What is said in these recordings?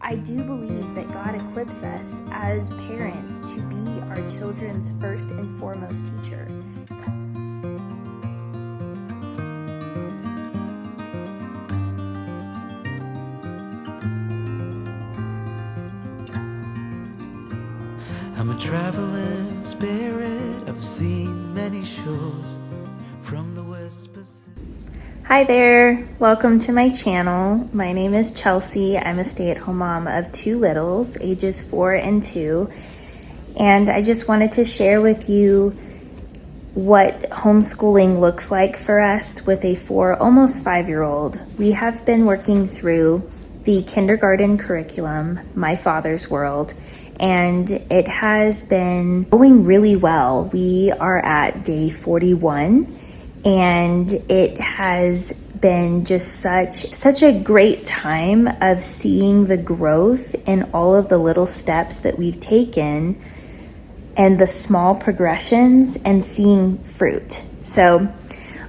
I do believe that God equips us as parents to be our children's first and foremost teacher. I'm a traveling spirit, I've seen many shores from the West Pacific. Hi there, welcome to my channel. My name is Chelsea. I'm a stay-at-home mom of two littles, ages 4 and 2. And I just wanted to share with you what homeschooling looks like for us with a 4, almost 5-year-old. We have been working through the kindergarten curriculum, My Father's World, and it has been going really well. We are at day 41, and it has been just such a great time of seeing the growth in all of the little steps that we've taken and the small progressions and seeing fruit. So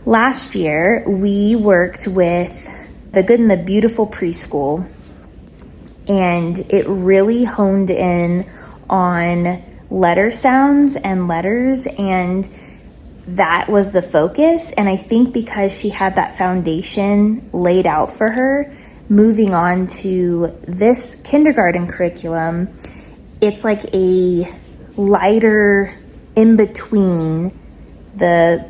last year we worked with the Good and the Beautiful Preschool, and it really honed in on letter sounds and letters, and that was the focus. And I think because she had that foundation laid out for her, moving on to this kindergarten curriculum, it's like a lighter in between the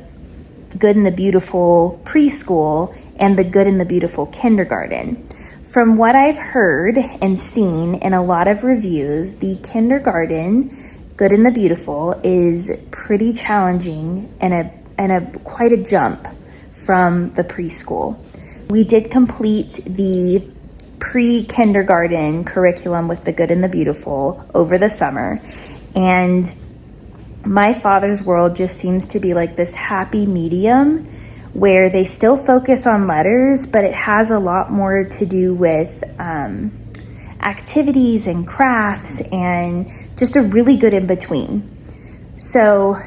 Good and the Beautiful Preschool and the Good and the Beautiful Kindergarten. From what I've heard and seen in a lot of reviews, the kindergarten Good and the Beautiful is pretty challenging and quite a jump from the preschool. We did complete the pre-kindergarten curriculum with the Good and the Beautiful over the summer, and My Father's World just seems to be like this happy medium where they still focus on letters, but it has a lot more to do with activities and crafts and just a really good in between. So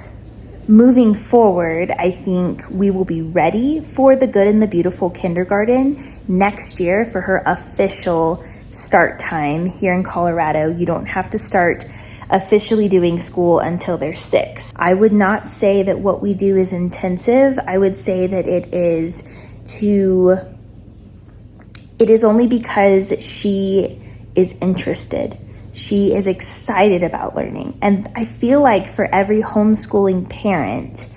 moving forward, I think we will be ready for the Good and the Beautiful Kindergarten next year for her official start time here in Colorado. You don't have to start officially doing school until they're 6. I would not say that what we do is intensive. I would say that it is only because she is interested. She is excited about learning. And I feel like for every homeschooling parent,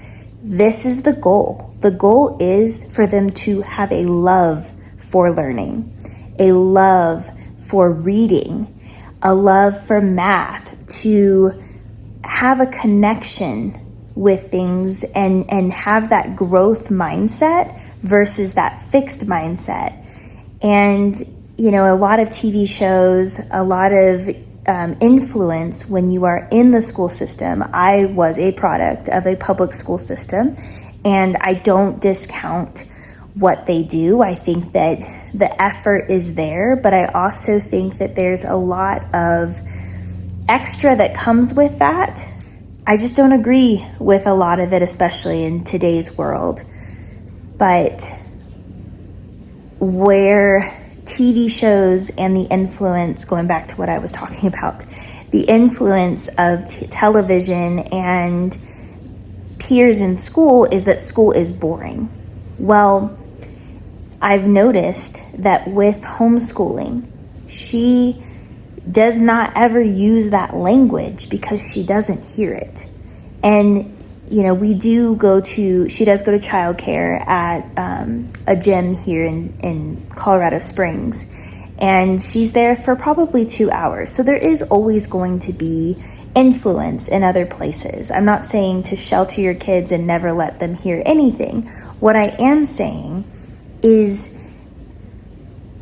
this is the goal. The goal is for them to have a love for learning, a love for reading, a love for math, to have a connection with things and have that growth mindset versus that fixed mindset. And, you know, a lot of TV shows, a lot of influence when you are in the school system. I was a product of a public school system, and I don't discount what they do. I think that the effort is there, but I also think that there's a lot of extra that comes with that. I just don't agree with a lot of it, especially in today's world. But where TV shows and the influence, going back to what I was talking about, the influence of television and peers in school is that school is boring. Well, I've noticed that with homeschooling, she does not ever use that language because she doesn't hear it. And, you know, she does go to childcare at a gym here in Colorado Springs, and she's there for probably 2 hours. So there is always going to be influence in other places. I'm not saying to shelter your kids and never let them hear anything. What I am saying is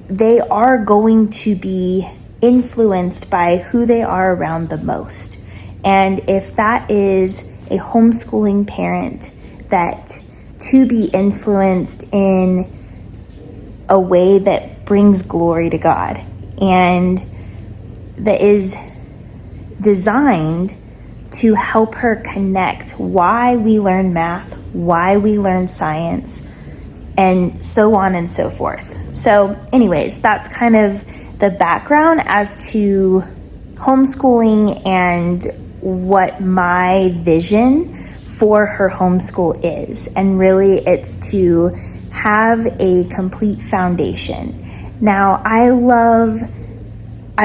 they are going to be influenced by who they are around the most. And if that is a homeschooling parent, that to be influenced in a way that brings glory to God and that is designed to help her connect why we learn math, why we learn science, and so on and so forth. So anyways, that's kind of the background as to homeschooling and what my vision for her homeschool is. And really, it's to have a complete foundation. Now, I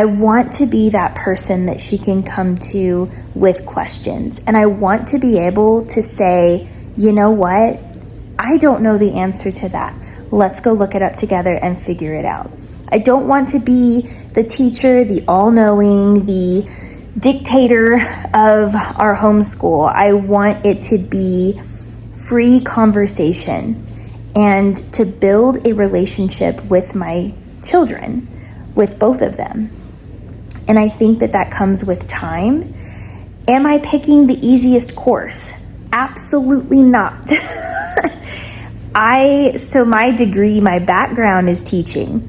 want to be that person that she can come to with questions. And I want to be able to say, you know what? I don't know the answer to that. Let's go look it up together and figure it out. I don't want to be the teacher, the all-knowing, the dictator of our homeschool. I want it to be free conversation and to build a relationship with my children, with both of them. And I think that comes with time. Am I picking the easiest course? Absolutely not. So my degree, my background is teaching.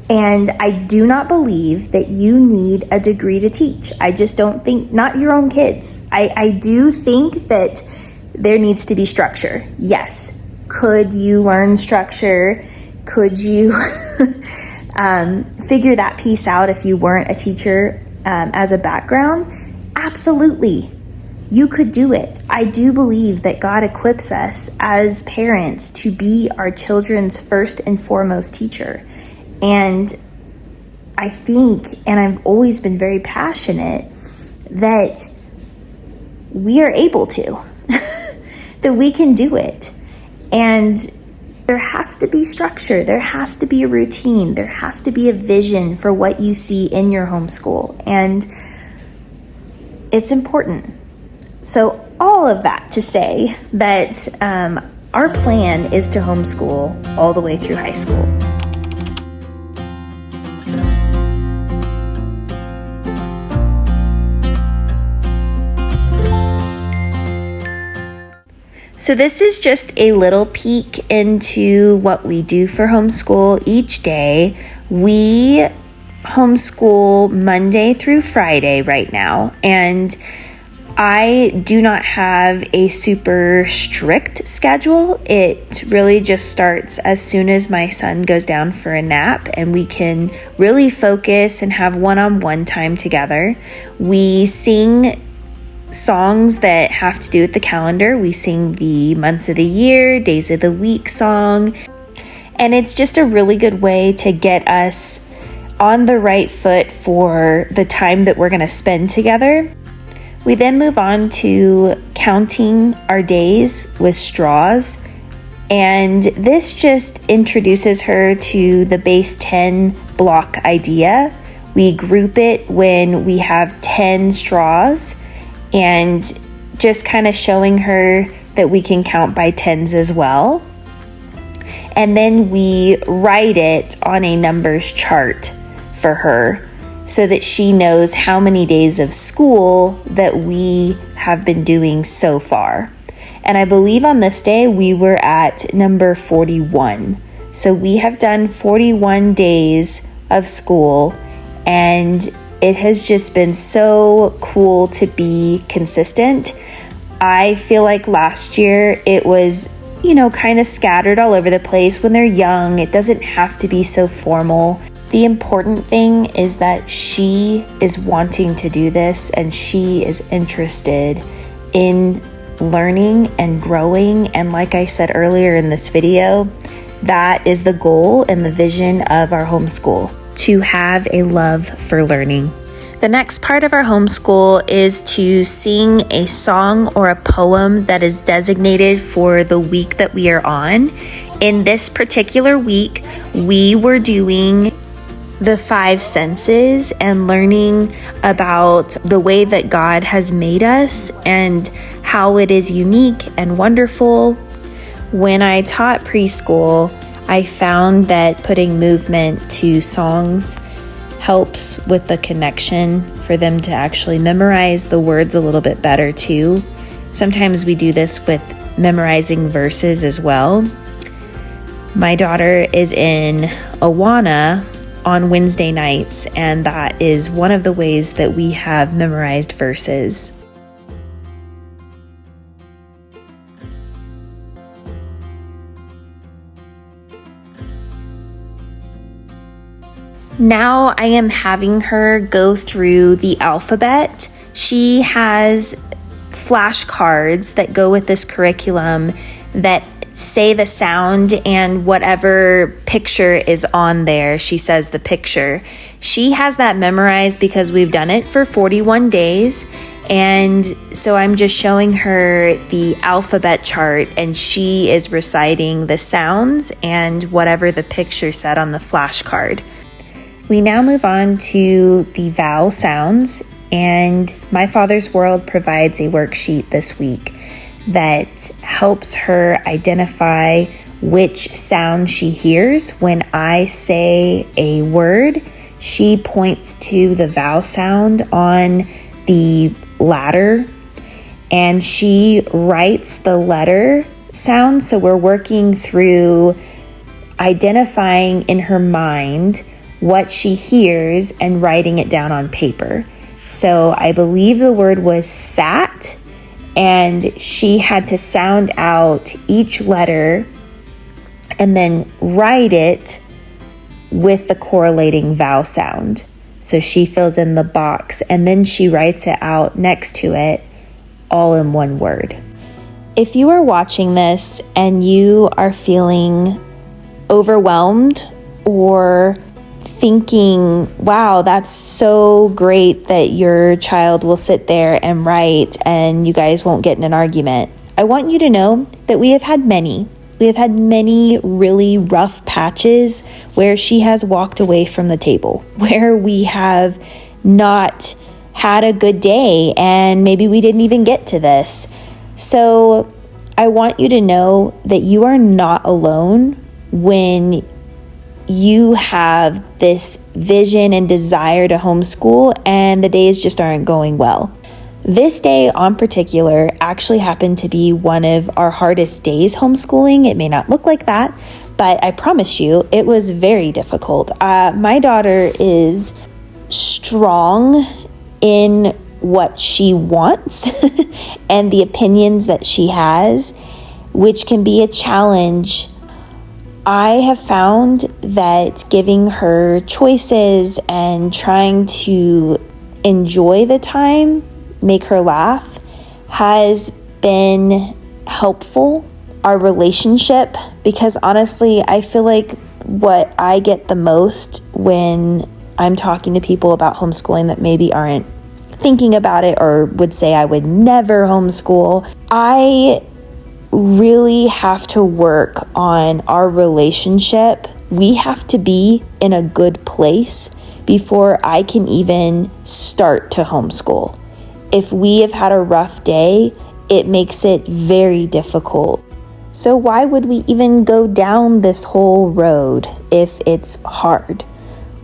And I do not believe that you need a degree to teach. I just don't think, not your own kids. I do think that there needs to be structure. Yes. Could you learn structure? Could you figure that piece out if you weren't a teacher as a background? Absolutely. You could do it. I do believe that God equips us as parents to be our children's first and foremost teacher. And I think, and I've always been very passionate, that we are able to, that we can do it. And there has to be structure. There has to be a routine. There has to be a vision for what you see in your homeschool. And it's important. So all of that to say that our plan is to homeschool all the way through high school. So this is just a little peek into what we do for homeschool each day. We homeschool Monday through Friday right now, and I do not have a super strict schedule. It really just starts as soon as my son goes down for a nap and we can really focus and have one-on-one time together. We sing songs that have to do with the calendar. We sing the months of the year, days of the week song, and it's just a really good way to get us on the right foot for the time that we're going to spend together. We then move on to counting our days with straws, and this just introduces her to the base 10 block idea. We group it when we have 10 straws, and just kind of showing her that we can count by tens as well. And then we write it on a numbers chart for her, so that she knows how many days of school that we have been doing so far. And I believe on this day we were at number 41. So we have done 41 days of school, and it has just been so cool to be consistent. I feel like last year it was, kind of scattered all over the place. When they're young, it doesn't have to be so formal. The important thing is that she is wanting to do this and she is interested in learning and growing. And like I said earlier in this video, that is the goal and the vision of our homeschool, to have a love for learning. The next part of our homeschool is to sing a song or a poem that is designated for the week that we are on. In this particular week, we were doing the 5 senses and learning about the way that God has made us and how it is unique and wonderful. When I taught preschool, I found that putting movement to songs helps with the connection for them to actually memorize the words a little bit better too. Sometimes we do this with memorizing verses as well. My daughter is in Awana on Wednesday nights, and that is one of the ways that we have memorized verses. Now I am having her go through the alphabet. She has flashcards that go with this curriculum that say the sound, and whatever picture is on there, she says the picture. She has that memorized because we've done it for 41 days. And so I'm just showing her the alphabet chart, and she is reciting the sounds and whatever the picture said on the flashcard. We now move on to the vowel sounds, and My Father's World provides a worksheet this week that helps her identify which sound she hears. When I say a word, she points to the vowel sound on the ladder, and she writes the letter sound. So we're working through identifying in her mind what she hears and writing it down on paper. So I believe the word was sat, and she had to sound out each letter and then write it with the correlating vowel sound. So she fills in the box, and then she writes it out next to it, all in one word. If you are watching this and you are feeling overwhelmed or thinking, wow, that's so great that your child will sit there and write and you guys won't get in an argument, I want you to know that we have had many really rough patches where she has walked away from the table, where we have not had a good day and maybe we didn't even get to this. So I want you to know that you are not alone when you have this vision and desire to homeschool and the days just aren't going well. This day in particular actually happened to be one of our hardest days homeschooling. It may not look like that, but I promise you it was very difficult. My daughter is strong in what she wants and the opinions that she has, which can be a challenge. I have found that giving her choices and trying to enjoy the time, make her laugh, has been helpful. Our relationship, because honestly, I feel like what I get the most when I'm talking to people about homeschooling that maybe aren't thinking about it or would say I would never homeschool, I really have to work on our relationship. We have to be in a good place before I can even start to homeschool. If we have had a rough day, it makes it very difficult. So why would we even go down this whole road if it's hard?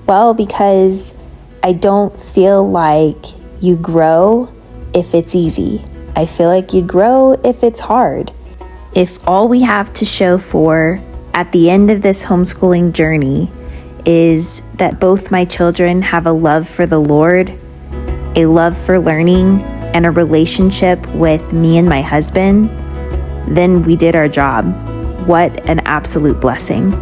Well, because I don't feel like you grow if it's easy. I feel like you grow if it's hard. If all we have to show for at the end of this homeschooling journey is that both my children have a love for the Lord, a love for learning, and a relationship with me and my husband, then we did our job. What an absolute blessing.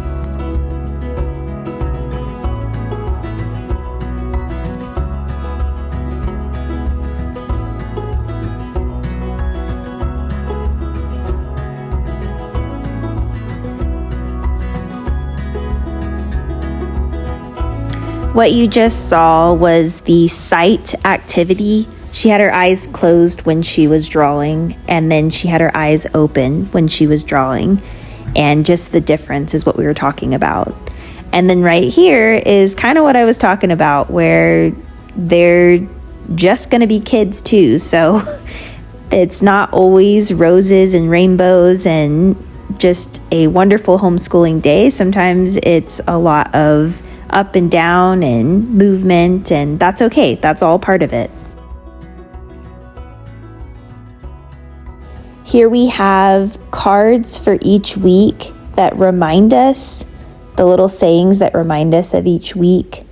What you just saw was the sight activity. She had her eyes closed when she was drawing, and then she had her eyes open when she was drawing. And just the difference is what we were talking about. And then right here is kind of what I was talking about, where they're just going to be kids too. So it's not always roses and rainbows and just a wonderful homeschooling day. Sometimes it's a lot of up and down and movement, and that's okay. That's all part of it. Here we have cards for each week that remind us, the little sayings that remind us of each week.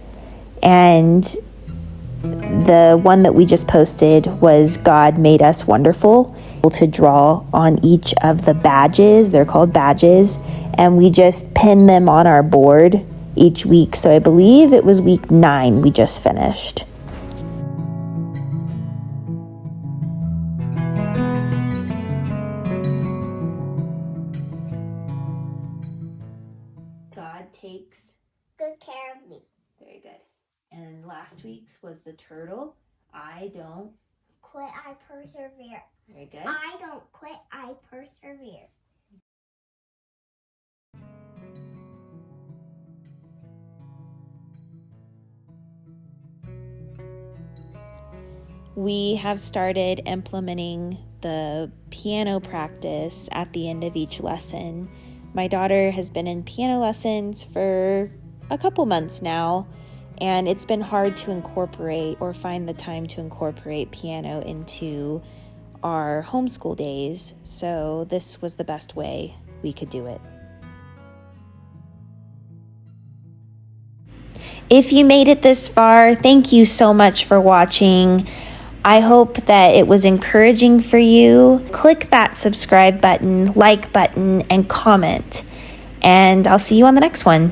And the one that we just posted was God made us wonderful. To draw on each of the badges, they're called badges, and we just pin them on our board each week. So I believe it was week 9 we just finished. God takes good care of me. Very good. And last week's was the turtle. I don't quit, I persevere. Very good. I don't quit, I persevere. We have started implementing the piano practice at the end of each lesson. My daughter has been in piano lessons for a couple months now, and it's been hard to incorporate or find the time to incorporate piano into our homeschool days, so this was the best way we could do it. If you made it this far, thank you so much for watching. I hope that it was encouraging for you. Click that subscribe button, like button, and comment. And I'll see you on the next one.